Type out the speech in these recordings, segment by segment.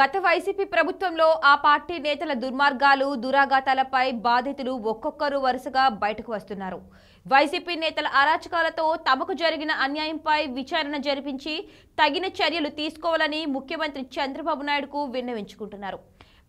గత వైసీపీ ప్రభుత్వంలో ఆ పార్టీ నేతల దుర్మార్గాలు దురాఘాతాలపై బాధితులు ఒక్కొక్కరు వరుసగా బయటకు వస్తున్నారు. వైసీపీ నేతల అరాచకాలతో తమకు జరిగిన అన్యాయంపై విచారణ జరిపించి తగిన చర్యలు తీసుకోవాలని ముఖ్యమంత్రి చంద్రబాబు నాయుడుకు విన్నవించుకుంటున్నారు.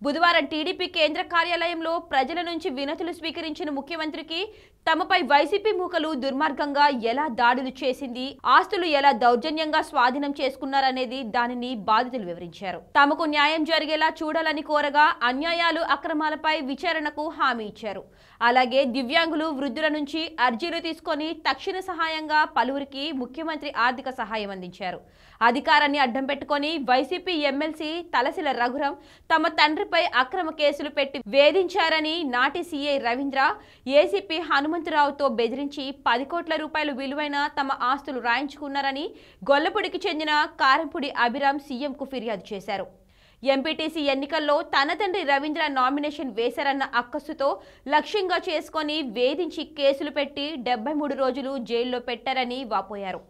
బుధవారం టీడీపీ కేంద్ర కార్యాలయంలో ప్రజల నుంచి వినతులు స్వీకరించిన ముఖ్యమంత్రికి తమపై వైసీపీ మూకలు దుర్మార్గంగా ఎలా దాడులు చేసింది, ఆస్తులు ఎలా దౌర్జన్యంగా స్వాధీనం చేసుకున్నారనేది దానిని బాధితులు వివరించారు. తమకు న్యాయం జరిగేలా చూడాలని కోరగా అన్యాయాలు అక్రమాలపై విచారణకు హామీ ఇచ్చారు. అలాగే దివ్యాంగులు వృద్ధుల నుంచి అర్జీలు తీసుకొని తక్షణ సహాయంగా పలువురికి ముఖ్యమంత్రి ఆర్థిక సహాయం అందించారు. అధికారాన్ని అడ్డం పెట్టుకొని వైసీపీ ఎమ్మెల్సీ తలసిల రఘురాం తమ తండ్రిపై అక్రమ కేసులు పెట్టి వేధించారని నాటి సీఐ రవీంద్ర ఏసీపీ హనుమంతరావుతో బెదిరించి 10 కోట్ల రూపాయలు విలువైన తమ ఆస్తులు రాయించుకున్నారని గొల్లపూడికి చెందిన కారంపూడి అభిరాం సీఎంకు ఫిర్యాదు చేశారు. ఎంపీటీసీ ఎన్నికల్లో తన తండ్రి రవీంద్ర నామినేషన్ వేశారన్న అక్కసుతో లక్ష్యంగా చేసుకొని వేధించి కేసులు పెట్టి 73 రోజులు జైల్లో పెట్టారని వాపోయారు.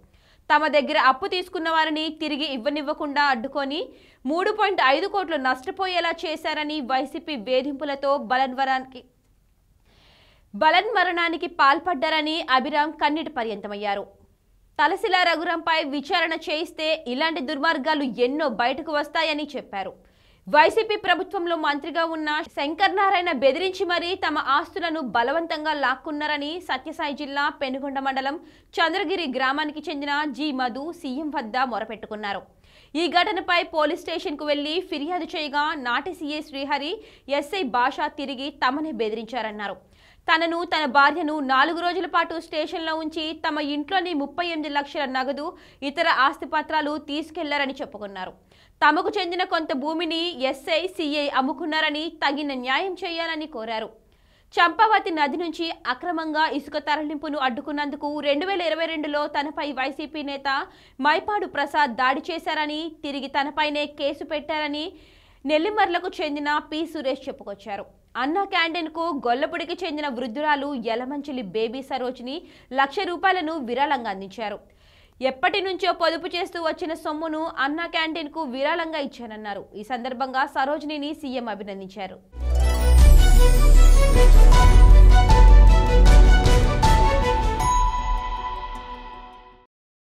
తమ దగ్గర అప్పు తీసుకున్న వారిని తిరిగి ఇవ్వనివ్వకుండా అడ్డుకొని 3.5 కోట్లు నష్టపోయేలా చేశారని వైసీపీ వేధింపులతో బలన్మరణానికి పాల్పడ్డారని అభిరాం కన్నీటి పర్యంతమయ్యారు. తలసిల రఘురాంపై విచారణ చేయిస్తే ఇలాంటి దుర్మార్గాలు ఎన్నో బయటకు వస్తాయని చెప్పారు. వైసీపీ ప్రభుత్వంలో మంత్రిగా ఉన్న శంకర్ నారాయణ బెదిరించి మరీ తమ ఆస్తులను బలవంతంగా లాక్కున్నారని సత్యసాయి జిల్లా పెనుగొండ మండలం చంద్రగిరి గ్రామానికి చెందిన జి మధు సీఎం వద్ద మొరపెట్టుకున్నారు. ఈ ఘటనపై పోలీస్ స్టేషన్కు వెళ్లి ఫిర్యాదు చేయగా నాటి సీఐ శ్రీహరి, ఎస్ఐ భాష తిరిగి తమనే బెదిరించారన్నారు. తనను తన భార్యను 4 రోజుల పాటు స్టేషన్లో ఉంచి తమ ఇంట్లోని 38 లక్షల నగదు ఇతర ఆస్తిపత్రాలు తీసుకెళ్లారని చెప్పుకున్నారు. తమకు చెందిన కొంత భూమిని ఎస్ఐ, సిఐ అమ్ముకున్నారని తగిన న్యాయం చేయాలని కోరారు. చంపావతి నది నుంచి అక్రమంగా ఇసుక తరలింపును అడ్డుకున్నందుకు 2022లో తనపై వైసీపీ నేత మైపాడు ప్రసాద్ దాడి చేశారని, తిరిగి తనపైనే కేసు పెట్టారని నెల్లిమర్లకు చెందిన పి సురేష్ చెప్పుకొచ్చారు. అన్నా క్యాంటీన్కు గొల్లపూడికి చెందిన వృద్ధురాలు యలమంచిలి బేబీ సరోజిని 1 లక్ష రూపాయలను విరాళంగా అందించారు. ఎప్పటి నుంచో పొదుపు చేస్తూ వచ్చిన సొమ్మును అన్నా క్యాంటీన్కు విరాళంగా ఇచ్చానన్నారు. ఈ సందర్భంగా సరోజినిని సీఎం అభినందించారు.